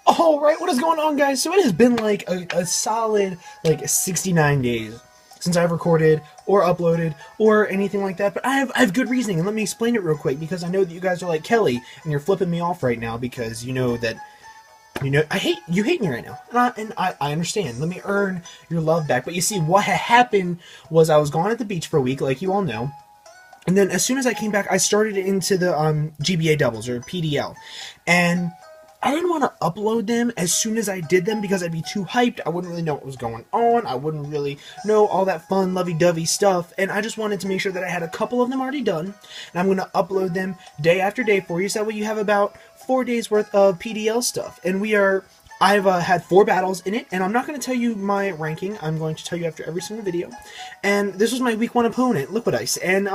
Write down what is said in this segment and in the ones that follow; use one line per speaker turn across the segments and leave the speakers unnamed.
Alright, what is going on, guys? So it has been like a solid, like, 69 days since I've recorded or uploaded or anything like that, but I have good reasoning, and let me explain it real quick, because I know that you guys are like, Kelly, and you're flipping me off right now because you know that, you hate me right now, and I understand. Let me earn your love back. But you see, what had happened was I was gone at the beach for a week, like you all know. And then as soon as I came back, I started into the GBA doubles, or PDL. And I didn't want to upload them as soon as I did them because I'd be too hyped. I wouldn't really know what was going on. I wouldn't really know all that fun, lovey-dovey stuff. And I just wanted to make sure that I had a couple of them already done. And I'm going to upload them day after day for you. So that way you have about 4 days worth of PDL stuff. And I've had 4 battles in it, and I'm not going to tell you my ranking. I'm going to tell you after every single video. And this was my week 1 opponent, Luiquidice. And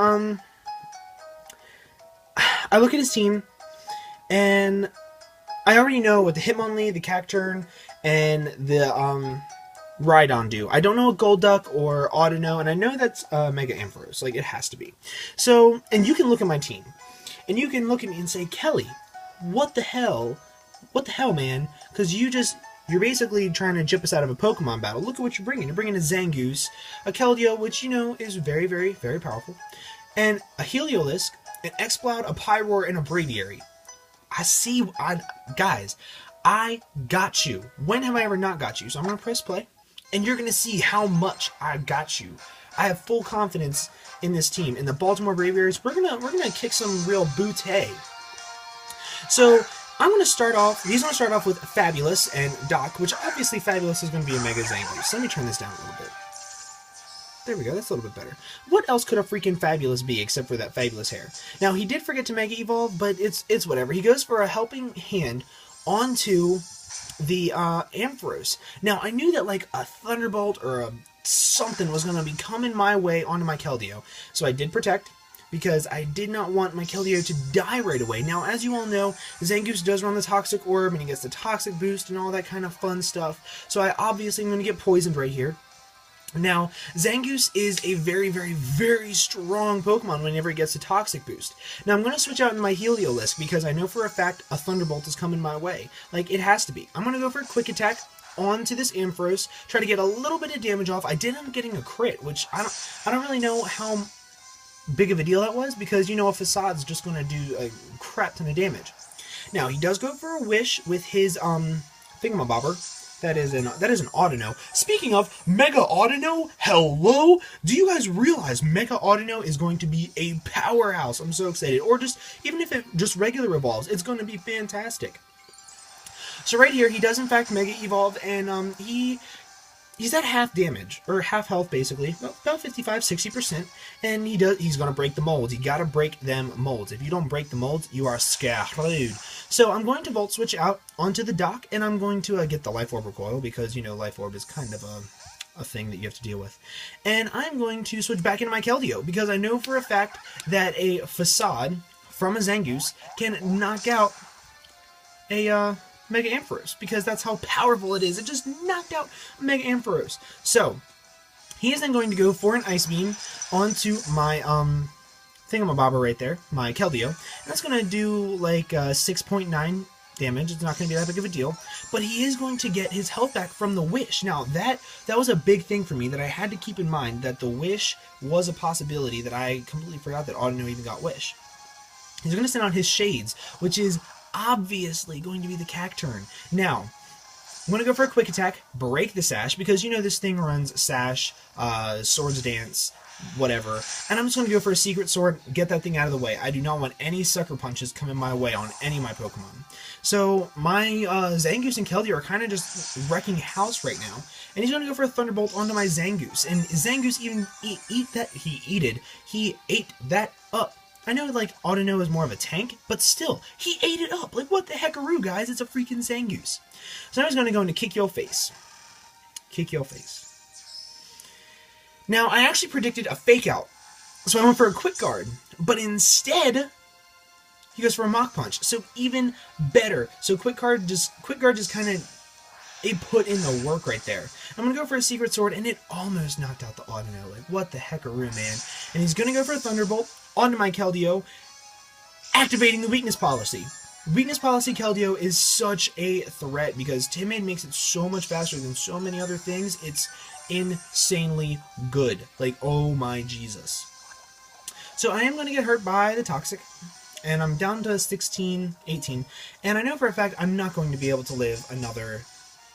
I look at his team, and I already know what the Hitmonlee, the Cacturn, and the Rhydon do. I don't know what Golduck or Audino, and I know that's Mega Ampharos. Like, it has to be. So, and you can look at my team, and you can look at me and say, Kelly, what the hell? What the hell, man? Because you're basically trying to jip us out of a Pokemon battle. Look at what you're bringing. You're bringing a Zangoose, a Keldeo, which, you know, is very, very, very powerful, and a Heliolisk, an Exploud, a Pyroar, and a Braviary. Guys, I got you. When have I ever not got you? So I'm going to press play, and you're going to see how much I got you. I have full confidence in this team. In the Baltimore Braviaries, we're gonna kick some real booty. So I'm going to start off, he's going to start off with Fabulous and Doc, which obviously Fabulous is going to be a Mega Zangoose. So let me turn this down a little bit. There we go, that's a little bit better. What else could a freaking Fabulous be except for that fabulous hair? Now, he did forget to Mega Evolve, but it's whatever. He goes for a helping hand onto the Ampharos. Now, I knew that like a Thunderbolt or something was going to be coming my way onto my Keldeo. So I did Protect, because I did not want my Keldeo to die right away. Now, as you all know, Zangoose does run the Toxic Orb, and he gets the Toxic Boost and all that kind of fun stuff. So I obviously am going to get poisoned right here. Now, Zangoose is a very, very, very strong Pokemon whenever it gets a Toxic Boost. Now, I'm going to switch out in my Heliolisk because I know for a fact a Thunderbolt is coming my way. Like, it has to be. I'm going to go for a Quick Attack onto this Ampharos, try to get a little bit of damage off. I did end up getting a crit, which I don't really know how big of a deal that was, because, you know, a Facade's just going to do a crap ton of damage. Now, he does go for a Wish with his, Thingamabobber. That is an Audino. Speaking of Mega Audino, hello! Do you guys realize Mega Audino is going to be a powerhouse? I'm so excited. Or just, even if it just regular evolves, it's going to be fantastic. So right here, he does in fact Mega Evolve, and he's at half damage, or half health basically, about 55-60%, and he's gonna break the molds. You gotta break them molds. If you don't break the molds, you are screwed. So I'm going to Volt Switch out onto the Dock, and I'm going to get the Life Orb Recoil, because, you know, Life Orb is kind of a thing that you have to deal with. And I'm going to switch back into my Keldeo, because I know for a fact that a Facade from a Zangoose can knock out a Mega Ampharos, because that's how powerful it is. It just knocked out Mega Ampharos. So he is then going to go for an Ice Beam onto my Thingamabobber right there, my Keldeo. And that's going to do like 6.9 damage. It's not going to be that big of a deal, but he is going to get his health back from the Wish. Now that was a big thing for me that I had to keep in mind, that the Wish was a possibility, that I completely forgot that Audino even got Wish. He's going to send out his Shades, which is obviously going to be the Cacturn. Now, I'm going to go for a Quick Attack, break the Sash, because you know this thing runs Sash, Swords Dance, whatever. And I'm just going to go for a Secret Sword, get that thing out of the way. I do not want any Sucker Punches coming my way on any of my Pokemon. So my Zangoose and Keldeo are kind of just wrecking house right now. And he's going to go for a Thunderbolt onto my Zangoose. And Zangoose even he ate that up. I know, like, Audino is more of a tank, but still, he ate it up. Like, what the heckaroo, guys? It's a freaking Zangoose. So now he's going to go into Kick Your Face. Kick Your Face. Now, I actually predicted a Fake Out, so I went for a Quick Guard, but instead, he goes for a Mach Punch. So even better. So Quick Guard just kind of, it put in the work right there. I'm going to go for a Secret Sword, and it almost knocked out the Audino. Like, what the heckaroo, man? And he's going to go for a Thunderbolt onto my Keldeo, activating the Weakness Policy. Weakness Policy Keldeo is such a threat because Timid makes it so much faster than so many other things. It's insanely good. Like, oh my Jesus. So I am going to get hurt by the Toxic, and I'm down to 16, 18, and I know for a fact I'm not going to be able to live another,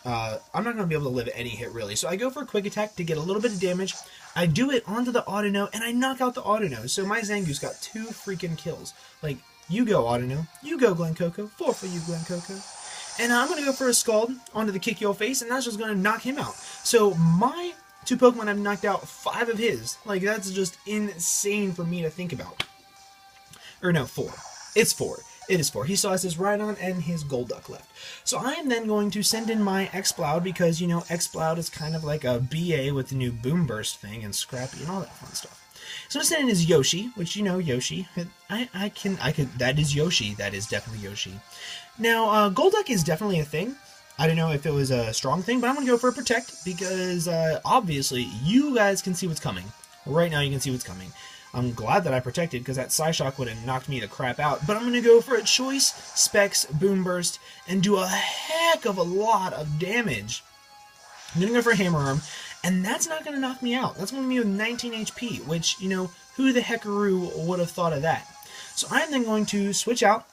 I'm not going to be able to live any hit really. So I go for a Quick Attack to get a little bit of damage. I do it onto the Audino, and I knock out the Audino. So my Zangoose got 2 freaking kills. Like, you go Audino, you go Glencoco, 4 for you Glencoco. And I'm going to go for a Scald onto the Kick Your Face, and that's just going to knock him out. So my 2 Pokemon have knocked out 5 of his. Like, that's just insane for me to think about. Or no, 4. It's 4. It is 4. He still has his Rhydon and his Golduck left. So I am then going to send in my Exploud because, you know, Exploud is kind of like a BA with the new Boom Burst thing and Scrappy and all that fun stuff. So I'm sending in his Yoshi, which, you know, Yoshi. I could, that is Yoshi. That is definitely Yoshi. Now, Golduck is definitely a thing. I don't know if it was a strong thing, but I'm going to go for a Protect because, obviously, you guys can see what's coming. Right now, you can see what's coming. I'm glad that I protected because that Psyshock would have knocked me the crap out. But I'm going to go for a Choice Specs Boom Burst and do a heck of a lot of damage. I'm going to go for a Hammer Arm, and that's not going to knock me out. That's going to be with 19 HP, which, you know, who the heckaroo would have thought of that? So I'm then going to switch out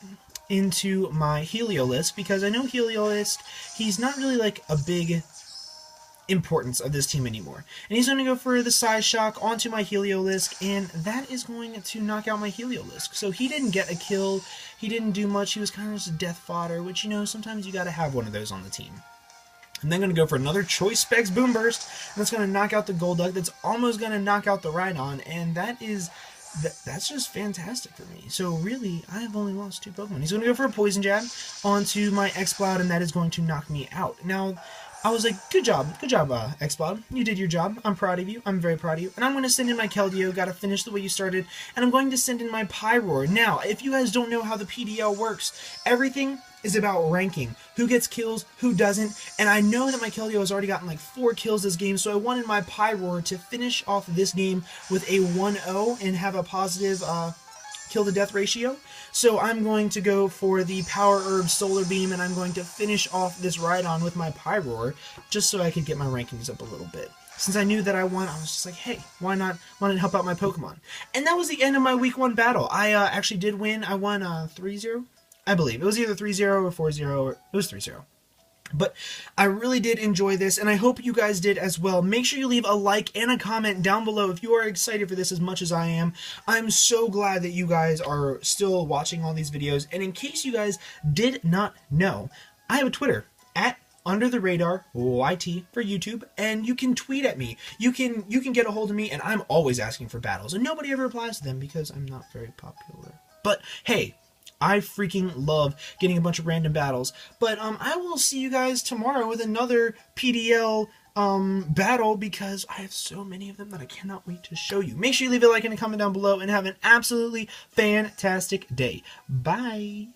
into my Heliolisk because I know Heliolisk, he's not really like a big importance of this team anymore. And he's going to go for the Psyshock onto my Heliolisk, and that is going to knock out my Heliolisk. So he didn't get a kill, he didn't do much, he was kind of just a death fodder, which, you know, sometimes you gotta have one of those on the team. I'm then going to go for another Choice Specs Boom Burst, and that's going to knock out the Golduck, that's almost going to knock out the Rhydon, and that's just fantastic for me. So really, I have only lost 2 Pokemon. He's going to go for a Poison Jab onto my Exploud, and that is going to knock me out. Now, I was like, good job, Exploud. You did your job. I'm proud of you. I'm very proud of you. And I'm going to send in my Keldeo, gotta finish the way you started, and I'm going to send in my Pyroar. Now, if you guys don't know how the PDL works, everything is about ranking. Who gets kills, who doesn't, and I know that my Keldeo has already gotten like 4 kills this game, so I wanted my Pyroar to finish off this game with a 1-0 and have a positive kill to death ratio. So I'm going to go for the Power Herb Solar Beam, and I'm going to finish off this Rhydon with my Pyroar, just so I could get my rankings up a little bit. Since I knew that I won, I was just like, hey, why not help out my Pokemon? And that was the end of my Week 1 battle. I actually did win. I won 3-0, I believe. It was either 3-0 or 4-0, or it was 3-0. But I really did enjoy this, and I hope you guys did as well. Make sure you leave a like and a comment down below if you are excited for this as much as I am. I'm so glad that you guys are still watching all these videos. And in case you guys did not know, I have a Twitter, @UnderTheRadarYT for YouTube, and you can tweet at me. You can get a hold of me, and I'm always asking for battles, and nobody ever replies to them because I'm not very popular. But hey, I freaking love getting a bunch of random battles. But I will see you guys tomorrow with another PDL battle because I have so many of them that I cannot wait to show you. Make sure you leave a like and a comment down below and have an absolutely fantastic day. Bye!